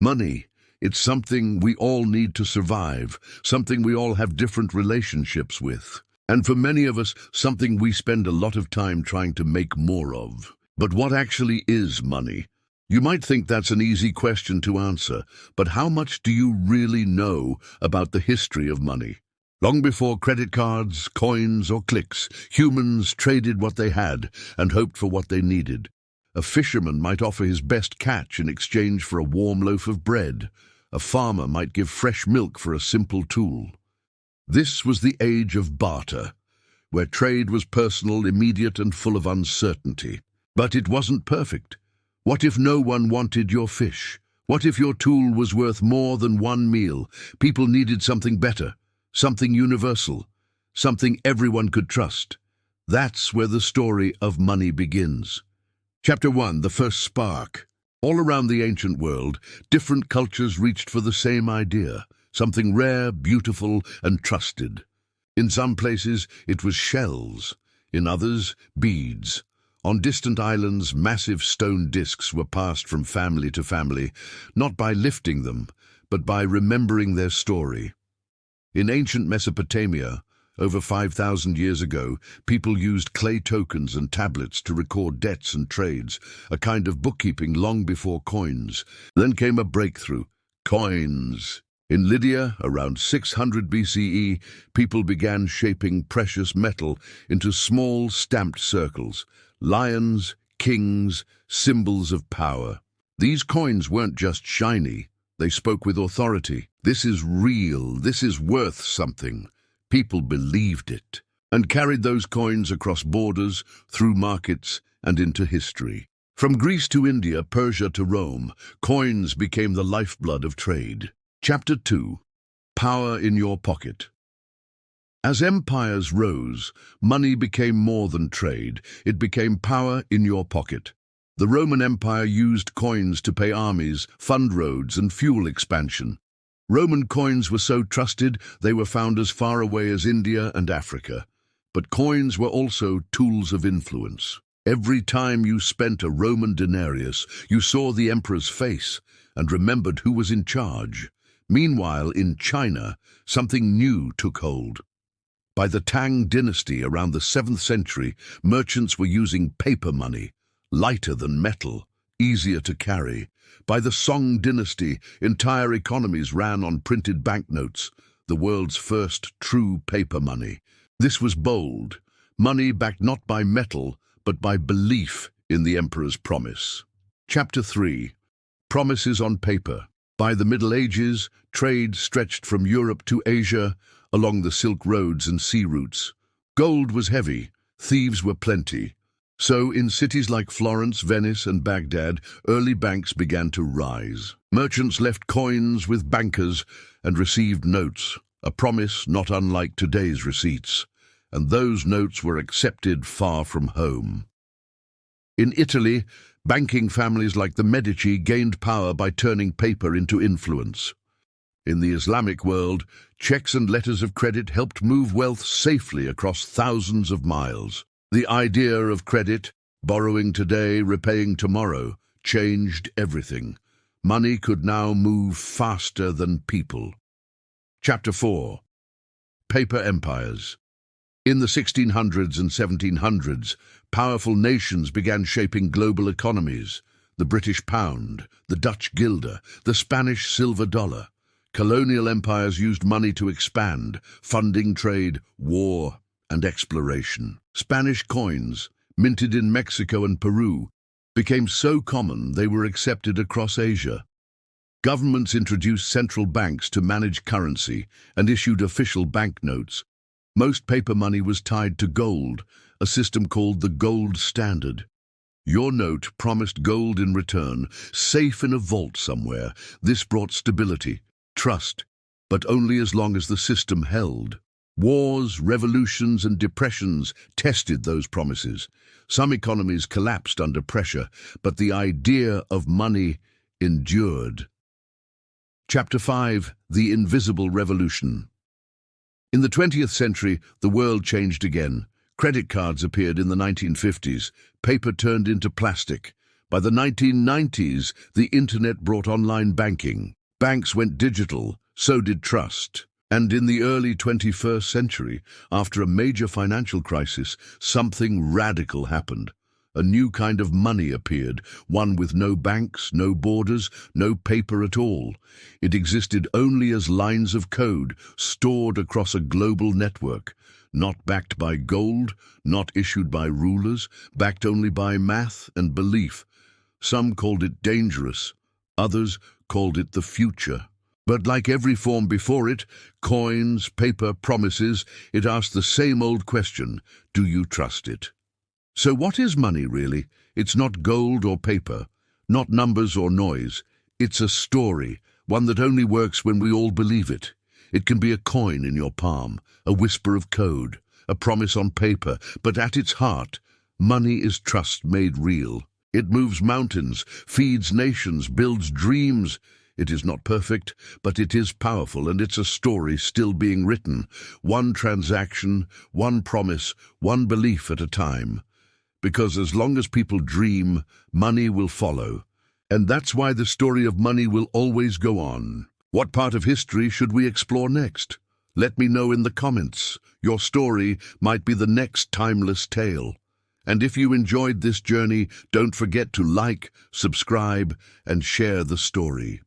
Money, it's something we all need to survive, something we all have different relationships with. And for many of us, something we spend a lot of time trying to make more of. But what actually is money? You might think that's an easy question to answer, but how much do you really know about the history of money? Long before credit cards, coins, or clicks, humans traded what they had and hoped for what they needed. A fisherman might offer his best catch in exchange for a warm loaf of bread. A farmer might give fresh milk for a simple tool. This was the age of barter, where trade was personal, immediate, and full of uncertainty. But it wasn't perfect. What if no one wanted your fish? What if your tool was worth more than one meal? People needed something better. Something universal, something everyone could trust. That's where the story of money begins. Chapter 1, the first spark. All around the ancient world, different cultures reached for the same idea, something rare, beautiful, and trusted. In some places, it was shells. In others, beads. On distant islands, massive stone discs were passed from family to family, not by lifting them, but by remembering their story. In ancient Mesopotamia, over 5,000 years ago, people used clay tokens and tablets to record debts and trades, a kind of bookkeeping long before coins. Then came a breakthrough: coins. In Lydia, around 600 BCE, people began shaping precious metal into small stamped circles, lions, kings, symbols of power. These coins weren't just shiny. They spoke with authority. This is real. This is worth something. People believed it and carried those coins across borders, through markets, and into history. From Greece to India, Persia to Rome, coins became the lifeblood of trade. Chapter 2. Power in your pocket. As empires rose, money became more than trade. It became power in your pocket. The Roman Empire used coins to pay armies, fund roads, and fuel expansion. Roman coins were so trusted they were found as far away as India and Africa. But coins were also tools of influence. Every time you spent a Roman denarius, you saw the emperor's face and remembered who was in charge. Meanwhile, in China, something new took hold. By the Tang dynasty around the 7th century, merchants were using paper money, lighter than metal, easier to carry. By the Song dynasty, entire economies ran on printed banknotes, the world's first true paper money. This was bold, money backed not by metal, but by belief in the emperor's promise. Chapter 3. Promises on paper. By the Middle Ages, trade stretched from Europe to Asia, along the Silk Roads and sea routes. Gold was heavy, thieves were plenty. So, in cities like Florence, Venice, and Baghdad, early banks began to rise. Merchants left coins with bankers and received notes, a promise not unlike today's receipts. And those notes were accepted far from home. In Italy, banking families like the Medici gained power by turning paper into influence. In the Islamic world, checks and letters of credit helped move wealth safely across thousands of miles. The idea of credit, borrowing today, repaying tomorrow, changed everything. Money could now move faster than people. Chapter 4. Paper empires. In the 1600s and 1700s, powerful nations began shaping global economies. The British pound, the Dutch guilder, the Spanish silver dollar. Colonial empires used money to expand, funding trade, war, and exploration. Spanish coins, minted in Mexico and Peru, became so common they were accepted across Asia. Governments introduced central banks to manage currency and issued official banknotes. Most paper money was tied to gold, a system called the gold standard. Your note promised gold in return, safe in a vault somewhere. This brought stability, trust, but only as long as the system held. Wars, revolutions, and depressions tested those promises. Some economies collapsed under pressure, but the idea of money endured. Chapter 5. The Invisible Revolution. In the 20th century, the world changed again. Credit cards appeared in the 1950s. Paper turned into plastic. By the 1990s, the internet brought online banking. Banks went digital, so did trust. And in the early 21st century, after a major financial crisis, something radical happened. A new kind of money appeared, one with no banks, no borders, no paper at all. It existed only as lines of code stored across a global network, not backed by gold, not issued by rulers, backed only by math and belief. Some called it dangerous, others called it the future. But like every form before it, coins, paper, promises, it asked the same old question: do you trust it? So what is money really? It's not gold or paper, not numbers or noise. It's a story, one that only works when we all believe it. It can be a coin in your palm, a whisper of code, a promise on paper, but at its heart, money is trust made real. It moves mountains, feeds nations, builds dreams. It is not perfect, but it is powerful, and it's a story still being written. One transaction, one promise, one belief at a time. Because as long as people dream, money will follow. And that's why the story of money will always go on. What part of history should we explore next? Let me know in the comments. Your story might be the next timeless tale. And if you enjoyed this journey, don't forget to like, subscribe, and share the story.